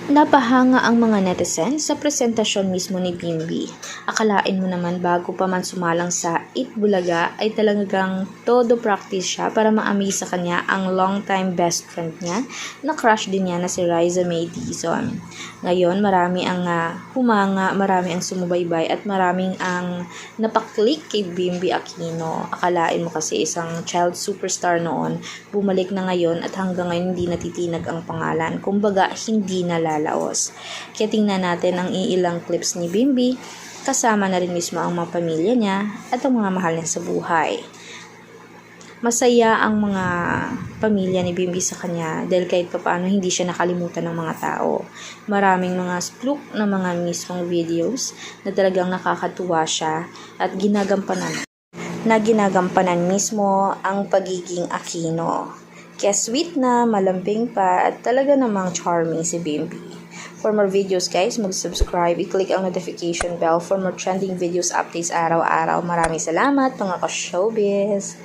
Napahanga ang mga netizen sa presentasyon mismo ni Bimbi. Akalain mo naman bago pa man sumalang sa Eat Bulaga ay talagang todo practice siya para ma-amaze sa kanya ang long-time best friend niya na crush din niya na si Riza May Dizon. Ngayon marami ang humanga, marami ang sumubaybay at maraming ang napaklik kay Bimbi Aquino. Akalain mo kasi isang child superstar noon, bumalik na ngayon at hanggang ngayon hindi natitinag ang pangalan. Kumbaga hindi nalalaos. Kaya tingnan natin ang iilang clips ni Bimbi, kasama na rin mismo ang mga pamilya niya at ang mga mahal niya sa buhay. Masaya ang mga pamilya ni Bimbi sa kanya dahil kahit papaano hindi siya nakalimutan ng mga tao. Maraming mga splook na mga mismong videos na talagang nakakatuwa siya at ginagampanan mismo ang pagiging Aquino. Kaya sweet na, malambing pa, at talaga namang charming si Bimbi. For more videos guys, mag-subscribe, i-click ang notification bell for more trending videos updates araw-araw. Maraming salamat mga ka-showbiz!